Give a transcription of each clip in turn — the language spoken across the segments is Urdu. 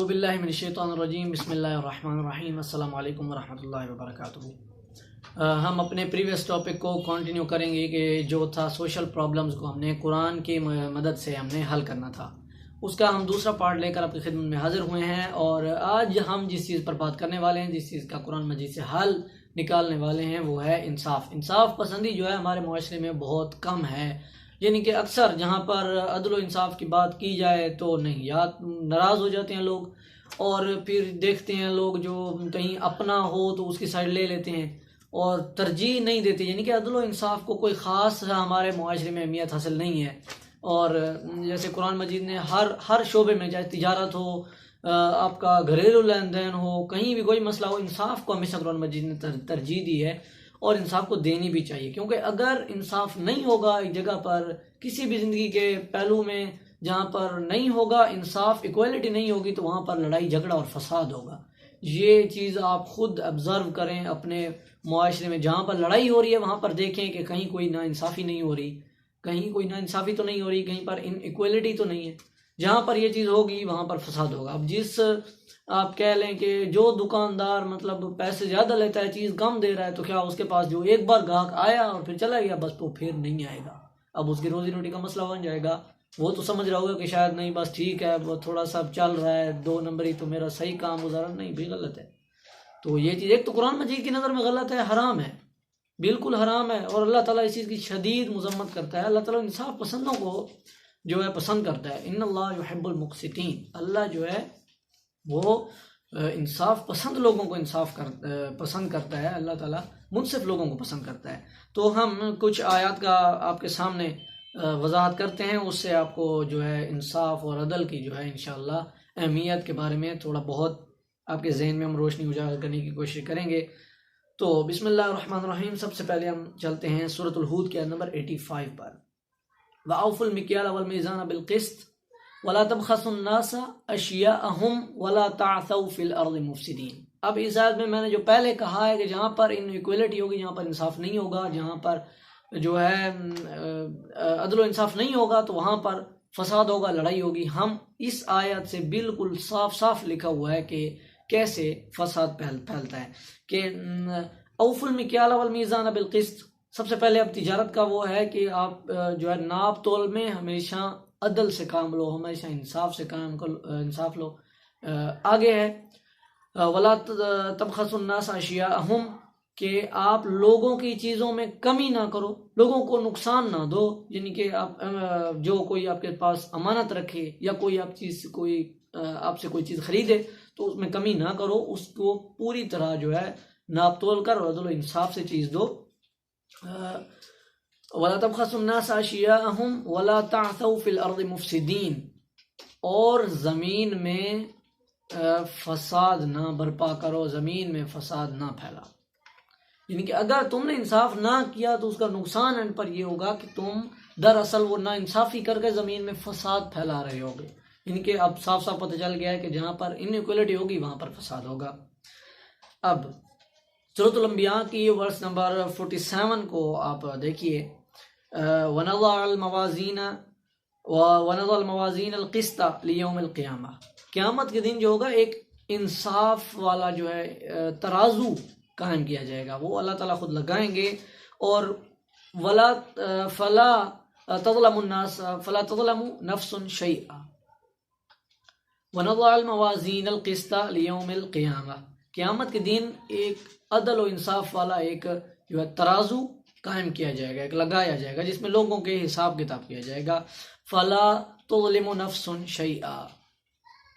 اعوذ باللہ من الشیطان الرجیم بسم اللہ الرحمن الرحیم السلام علیکم ورحمۃ اللہ وبرکاتہ۔ ہم اپنے پریویس ٹاپک کو کنٹینیو کریں گے کہ جو تھا سوشل پرابلمز کو ہم نے قرآن کی مدد سے ہم نے حل کرنا تھا، اس کا ہم دوسرا پارٹ لے کر آپ کی خدمت میں حاضر ہوئے ہیں۔ اور آج ہم جس چیز پر بات کرنے والے ہیں، جس چیز کا قرآن مجید سے حل نکالنے والے ہیں، وہ ہے انصاف۔ انصاف پسندی جو ہے ہمارے معاشرے میں بہت کم ہے، یعنی کہ اکثر جہاں پر عدل و انصاف کی بات کی جائے تو نہیں، یا ناراض ہو جاتے ہیں لوگ، اور پھر دیکھتے ہیں لوگ جو کہیں اپنا ہو تو اس کی سائڈ لے لیتے ہیں اور ترجیح نہیں دیتے، یعنی کہ عدل و انصاف کو کوئی خاص ہمارے معاشرے میں اہمیت حاصل نہیں ہے۔ اور جیسے قرآن مجید نے ہر شعبے میں، چاہے تجارت ہو، آپ کا گھریلو لین دین ہو، کہیں بھی کوئی مسئلہ ہو، انصاف کو ہمیشہ قرآن مجید نے ترجیح دی ہے، اور انصاف کو دینی بھی چاہیے، کیونکہ اگر انصاف نہیں ہوگا ایک جگہ پر، کسی بھی زندگی کے پہلو میں جہاں پر نہیں ہوگا انصاف، ایکویلٹی نہیں ہوگی، تو وہاں پر لڑائی جھگڑا اور فساد ہوگا۔ یہ چیز آپ خود ابزرو کریں اپنے معاشرے میں، جہاں پر لڑائی ہو رہی ہے وہاں پر دیکھیں کہ کہیں کوئی ناانصافی نہیں ہو رہی، کہیں کوئی ناانصافی تو نہیں ہو رہی، کہیں پر ایکویلٹی تو نہیں ہے۔ جہاں پر یہ چیز ہوگی وہاں پر فساد ہوگا۔ اب آپ کہہ لیں کہ جو دکاندار مطلب پیسے زیادہ لیتا ہے، چیز کم دے رہا ہے، تو کیا اس کے پاس جو ایک بار گاہک آیا اور پھر چلا گیا، بس تو پھر نہیں آئے گا، اب اس کی روزی روٹی کا مسئلہ بن جائے گا۔ وہ تو سمجھ رہا ہوگا کہ شاید نہیں، بس ٹھیک ہے، وہ تھوڑا سا چل رہا ہے، 2 نمبری تو میرا صحیح کام گزارا، نہیں بھی غلط ہے۔ تو یہ چیز ایک تو قرآن مجید کی نظر میں غلط ہے، حرام ہے، بالکل حرام ہے، اور اللہ تعالیٰ اس چیز کی شدید مذمت کرتا ہے۔ اللہ تعالیٰ انصاف پسندوں کو جو ہے پسند کرتا ہے، ان اللہ یحب المقسطین، اللہ جو ہے وہ انصاف پسند لوگوں کو پسند کرتا ہے، اللہ تعالیٰ منصف لوگوں کو پسند کرتا ہے۔ تو ہم کچھ آیات کا آپ کے سامنے وضاحت کرتے ہیں، اس سے آپ کو جو ہے انصاف اور عدل کی جو ہے انشاءاللہ اہمیت کے بارے میں تھوڑا بہت آپ کے ذہن میں ہم روشنی اجاگر کرنے کی کوشش کریں گے۔ تو بسم اللہ الرحمن الرحیم، سب سے پہلے ہم چلتے ہیں سورۃ الہود کے نمبر 85 پر۔ وَأَوْفُوا الْمِكْيَالَ وَالْمِيزَانَ بِالْقِسْطِ وَلَا تَبْخَسُوا النَّاسَ أَشْيَاءَهُمْ وَلَا تَعْثَوْا فِي الْأَرْضِ مُفْسِدِينَ۔ اب اس آیت میں نے جو پہلے کہا ہے کہ جہاں پر انیکویلٹی ہوگی، جہاں پر انصاف نہیں ہوگا، جہاں پر جو ہے عدل و انصاف نہیں ہوگا، تو وہاں پر فساد ہوگا، لڑائی ہوگی۔ ہم اس آیت سے بالکل صاف صاف لکھا ہوا ہے کہ کیسے فساد پھیلتا ہے، کہ اوفوا المیکیال والمیزان بالقسط۔ سب سے پہلے اب تجارت کا وہ ہے کہ آپ جو ہے ناپ تول میں ہمیشہ عدل سے کام لو، ہمیشہ انصاف سے انصاف لو۔ آگے ہے ولا تبخسوا الناس اشیاءہم، کہ آپ لوگوں کی چیزوں میں کمی نہ کرو، لوگوں کو نقصان نہ دو، یعنی کہ آپ جو کوئی آپ کے پاس امانت رکھے یا کوئی آپ سے کوئی چیز خریدے تو اس میں کمی نہ کرو، اس کو پوری طرح جو ہے ناپ تول کر اور عدل و انصاف سے چیز دو۔ وَلَا تَبْخَسُوا النَّاسَ أَشْيَاءَهُمْ وَلَا تَعْثَوْا فِي الْأَرْضِ مُفْسِدِينَ، اور زمین میں فساد نہ برپا کرو، زمین میں فساد نہ پھیلا۔ یعنی کہ اگر تم نے انصاف نہ کیا تو اس کا نقصان ان پر یہ ہوگا کہ تم دراصل وہ نا انصافی کر کے زمین میں فساد پھیلا رہے ہوگے۔ یعنی کہ اب صاف صاف پتہ چل گیا ہے کہ جہاں پر انیکویلٹی ہوگی وہاں پر فساد ہوگا۔ اب سورۃ الانبیاء کی ورس نمبر 47 کو آپ دیکھیے، وَنَضَعَ الْمَوَازِينَ الْقِسْطَ لِيَوْمِ الْقِيَامَةِ، قیامت کے دن جو ہوگا ایک انصاف والا جو ہے ترازو قائم کیا جائے گا، وہ اللہ تعالیٰ خود لگائیں گے۔ اور فَلَا تَظْلَمُ نَفْسٌ شَيْئًا وَنَضَعَ الْمَوَازِينَ الْقِسْطَ لِيَوْمِ الْقِيَامَةِ، قیامت کے دن ایک عدل و انصاف والا ایک جو ہے ترازو قائم کیا جائے گا، ایک لگایا جائے گا، جس میں لوگوں کے حساب کتاب کیا جائے گا۔ فَلَا تَظْلِمُ نَفْسٌ شَيْئًا،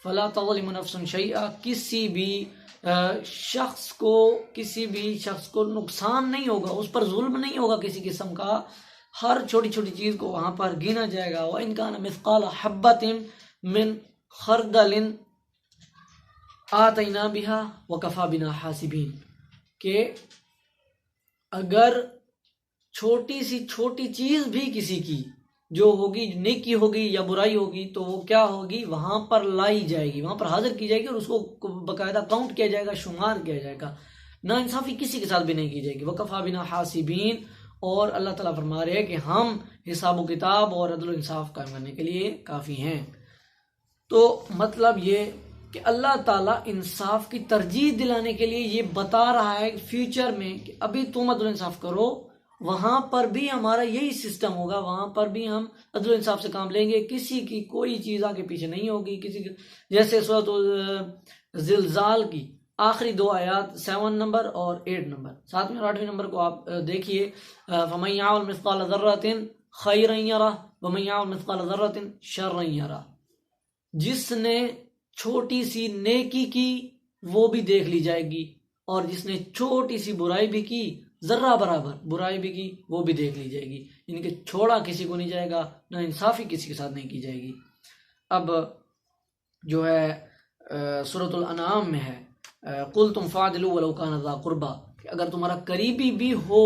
فَلَا تَظْلِمُ نَفْسٌ شَيْئًا، کسی بھی شخص کو نقصان نہیں ہوگا، اس پر ظلم نہیں ہوگا کسی قسم کا، ہر چھوٹی چھوٹی چیز کو وہاں پر گنا جائے گا۔ وَإِنْ كَانَ مِثْقَالَ حَبَّةٍ مِّنْ خَرْدَلٍ آتَيْنَا بِهَا وَكَفَى بِنَا حَاسِبِينَ، کہ اگر چھوٹی سی چھوٹی چیز بھی کسی کی جو ہوگی، نیکی ہوگی یا برائی ہوگی، تو وہ کیا ہوگی، وہاں پر لائی جائے گی، وہاں پر حاضر کی جائے گی، اور اس کو باقاعدہ کاؤنٹ کیا جائے گا، شمار کیا جائے گا۔ نا انصافی کسی کے ساتھ بھی نہیں کی جائے گی۔ وَكَفَى بِنَا حَاسِبِينَ، اور اللہ تعالیٰ فرما رہے ہیں کہ ہم حساب و کتاب اور عدل و انصاف قائم کرنے کے لیے کافی ہیں۔ تو مطلب یہ کہ اللہ تعالیٰ انصاف کی ترجیح دلانے کے لیے یہ بتا رہا ہے فیوچر میں کہ ابھی تم عدل و انصاف کرو، وہاں پر بھی ہمارا یہی سسٹم ہوگا، وہاں پر بھی ہم عدل و انصاف سے کام لیں گے، کسی کی کوئی چیز آگے پیچھے نہیں ہوگی کسی کی. جیسے سورۃ زلزال کی آخری 2 آیات 7 نمبر اور 8 نمبر، 7ویں اور 8ویں نمبر کو آپ دیکھیے. فَمَن يَعْمَلْ مِثْقَالَ ذَرَّةٍ خَيْرًا يَرَهُ وَمَن يَعْمَلْ مِثْقَالَ ذَرَّةٍ شَرًّا يَرَهُ. جس نے چھوٹی سی نیکی کی وہ بھی دیکھ لی جائے گی، اور جس نے چھوٹی سی برائی بھی کی، ذرہ برابر برائی بھی کی، وہ بھی دیکھ لی جائے گی. یعنی کہ چھوڑا کسی کو نہیں جائے گا، نہ انصافی کسی کے ساتھ نہیں کی جائے گی. اب جو ہے سورۃ الانعام میں ہے قُلْتُمْ فَاعْدِلُوا وَلَوْ كَانَ ذَا قُرْبَىٰ، کہ اگر تمہارا قریبی بھی ہو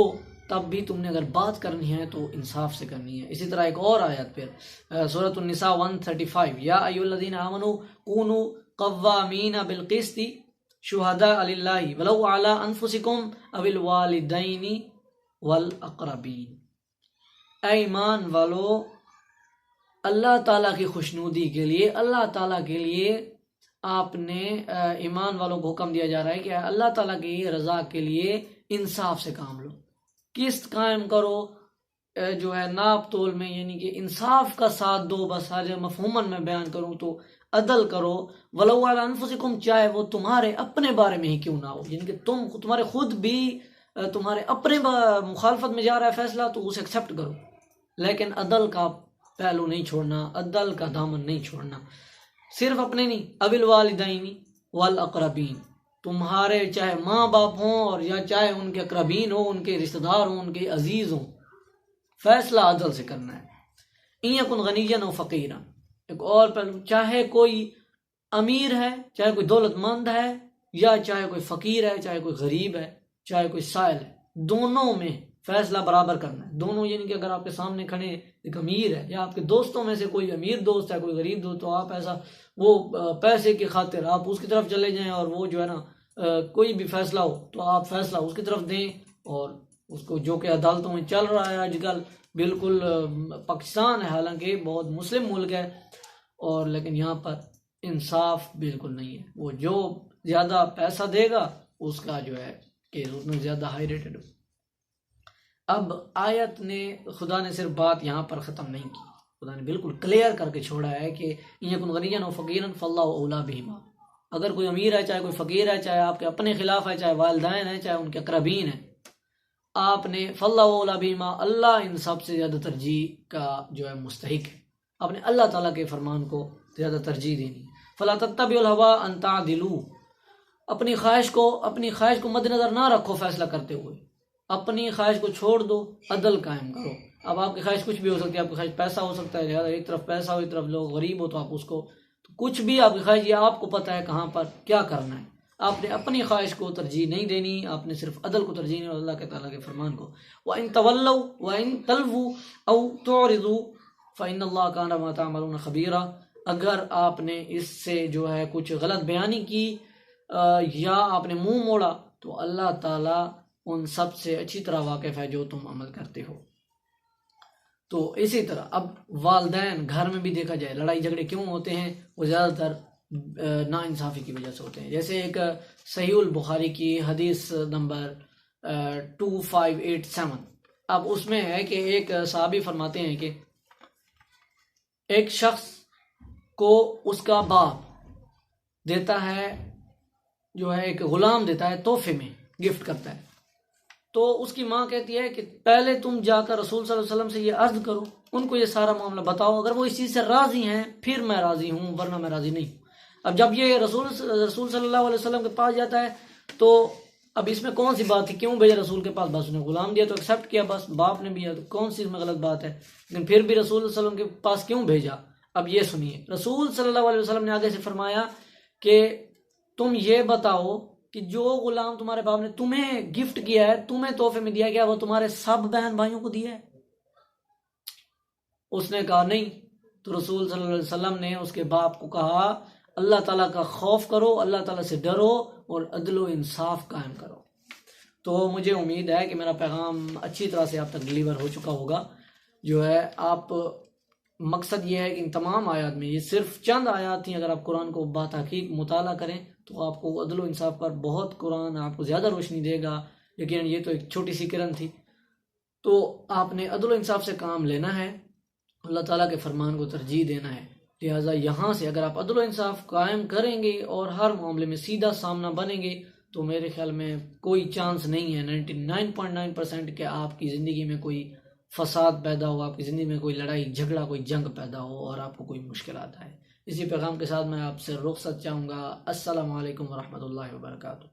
تب بھی تم نے اگر بات کرنی ہے تو انصاف سے کرنی ہے. اسی طرح ایک اور آیت پھر سورۃ النساء 135 یا ایھا الذین آمنوا کونوا قوامین بالقسط شہداء للہ ولو علی انفسکم او الوالدین والاقربین. اے ایمان والو، اللہ تعالیٰ کی خوشنودی کے لیے، اللہ تعالیٰ کے لیے آپ نے ایمان والوں کو حکم دیا جا رہا ہے کہ اللہ تعالیٰ کی رضا کے لیے انصاف سے کام لو، قسط قائم کرو، جو ہے ناپ تول میں، یعنی کہ انصاف کا ساتھ دو. بس حاجہ مفہوماً میں بیان کروں تو عدل کرو. ولو علی انفسکم، چاہے وہ تمہارے اپنے بارے میں ہی کیوں نہ ہو، یعنی کہ تمہارے خود بھی تمہارے اپنے مخالفت میں جا رہا ہے فیصلہ تو اسے ایکسیپٹ کرو، لیکن عدل کا پہلو نہیں چھوڑنا، عدل کا دامن نہیں چھوڑنا. صرف اپنے نہیں، او الوالدین والاقربین، تمہارے چاہے ماں باپ ہوں اور یا چاہے ان کے اقربین ہوں، ان کے رشتہ دار ہوں، ان کے عزیز ہوں، فیصلہ عدل سے کرنا ہے. ان یکن غنیا او فقیرا، ایک اور پہلو، چاہے کوئی امیر ہے، چاہے کوئی دولت مند ہے، یا چاہے کوئی فقیر ہے، چاہے کوئی غریب ہے، چاہے کوئی سائل ہے، دونوں میں فیصلہ برابر کرنا ہے. دونوں یعنی کہ اگر آپ کے سامنے کھڑے ایک امیر ہے یا آپ کے دوستوں میں سے کوئی امیر دوست ہے، کوئی غریب دوست، تو آپ ایسا وہ پیسے کی خاطر آپ اس کی طرف چلے جائیں، اور وہ جو ہے نا کوئی بھی فیصلہ ہو تو آپ فیصلہ اس کی طرف دیں. اور اس کو جو کہ عدالتوں میں چل رہا ہے آج کل، بالکل پاکستان ہے حالانکہ بہت مسلم ملک ہے، اور لیکن یہاں پر انصاف بالکل نہیں ہے. وہ جو زیادہ پیسہ دے گا اس کا جو ہے کہ اس میں زیادہ ہائی ریٹڈ ہو. اب آیت نے، خدا نے صرف بات یہاں پر ختم نہیں کی، خدا نے بالکل کلیئر کر کے چھوڑا ہے کہ ان یکن غنیا او فقیرا فاللہ اولی بہما. اگر کوئی امیر ہے، چاہے کوئی فقیر ہے، چاہے آپ کے اپنے خلاف ہے، چاہے والدین ہیں، چاہے ان کے اقربین ہیں، آپ نے فاللہ اولی بہما، اللہ ان سب سے زیادہ ترجیح کا جو ہے مستحق ہے. آپ نے اللہ تعالیٰ کے فرمان کو زیادہ ترجیح دینی. فلا تتبعوا الہوی ان تعدلوا، اپنی خواہش کو مد نظر نہ رکھو فیصلہ کرتے ہوئے، اپنی خواہش کو چھوڑ دو، عدل قائم کرو. اب آپ کی خواہش کچھ بھی ہو سکتی ہے، آپ کی خواہش پیسہ ہو سکتا ہے، ایک طرف پیسہ ہو، ایک طرف لوگ غریب ہو، تو آپ اس کو کچھ بھی آپ کی خواہش، یہ آپ کو پتہ ہے کہاں پر کیا کرنا ہے. آپ نے اپنی خواہش کو ترجیح نہیں دینی، آپ نے صرف عدل کو ترجیح دینی اور اللہ کے تعالیٰ کے فرمان کو. وَإِن تَوَلَّوْا وَإِن تَلْوُوا أَوْ تُعْرِضُوا فَإِنَّ اللَّهَ كَانَ بِمَا تَعْمَلُونَ خَبِيرًا. اگر آپ نے اس سے جو ہے کچھ غلط بیانی کی یا آپ نے منہ موڑا تو اللہ تعالیٰ ان سب سے اچھی طرح واقف ہے جو تم عمل کرتے ہو. تو اسی طرح اب والدین، گھر میں بھی دیکھا جائے لڑائی جھگڑے کیوں ہوتے ہیں، وہ زیادہ تر نا انصافی کی وجہ سے ہوتے ہیں. جیسے ایک صحیح البخاری کی حدیث نمبر 2587، اب اس میں ہے کہ ایک صحابی فرماتے ہیں کہ ایک شخص کو اس کا باپ دیتا ہے، جو ہے ایک غلام دیتا ہے تحفے میں، گفٹ کرتا ہے. تو اس کی ماں کہتی ہے کہ پہلے تم جا کر رسول صلی اللہ علیہ وسلم سے یہ عرض کرو، ان کو یہ سارا معاملہ بتاؤ، اگر وہ اس چیز سے راضی ہیں پھر میں راضی ہوں، ورنہ میں راضی نہیں. اب جب یہ رسول صلی اللہ علیہ وسلم کے پاس جاتا ہے تو اب اس میں کون سی بات تھی، کیوں بھیجا رسول کے پاس؟ بس انہیں غلام دیا تو ایکسیپٹ کیا، بس باپ نے بھی تو کون سی اس میں غلط بات ہے؟ لیکن پھر بھی رسول صلی اللہ علیہ وسلم کے پاس کیوں بھیجا؟ اب یہ سنیے، رسول صلی اللہ علیہ وسلم نے آگے سے فرمایا کہ تم یہ بتاؤ کہ جو غلام تمہارے باپ نے تمہیں گفٹ کیا ہے، تمہیں تحفے میں دیا گیا، وہ تمہارے سب بہن بھائیوں کو دیا ہے؟ اس نے کہا نہیں. تو رسول صلی اللہ علیہ وسلم نے اس کے باپ کو کہا اللہ تعالیٰ کا خوف کرو، اللہ تعالیٰ سے ڈرو اور عدل و انصاف قائم کرو. تو مجھے امید ہے کہ میرا پیغام اچھی طرح سے آپ تک ڈلیور ہو چکا ہوگا. جو ہے آپ مقصد یہ ہے کہ ان تمام آیات میں، یہ صرف چند آیات تھیں، اگر آپ قرآن کو بتحقیق مطالعہ کریں تو آپ کو عدل و انصاف پر بہت قرآن آپ کو زیادہ روشنی دے گا. لیکن یہ تو ایک چھوٹی سی کرن تھی. تو آپ نے عدل و انصاف سے کام لینا ہے، اللہ تعالیٰ کے فرمان کو ترجیح دینا ہے. لہٰذا یہاں سے اگر آپ عدل و انصاف قائم کریں گے اور ہر معاملے میں سیدھا سامنا بنیں گے تو میرے خیال میں کوئی چانس نہیں ہے 99.9% کہ آپ کی زندگی میں کوئی فساد پیدا ہو، آپ کی زندگی میں کوئی لڑائی جھگڑا، کوئی جنگ پیدا ہو اور آپ کو کوئی مشکلات آئے. اسی پیغام کے ساتھ میں آپ سے رخصت چاہوں گا. السلام علیکم ورحمۃ اللہ وبرکاتہ.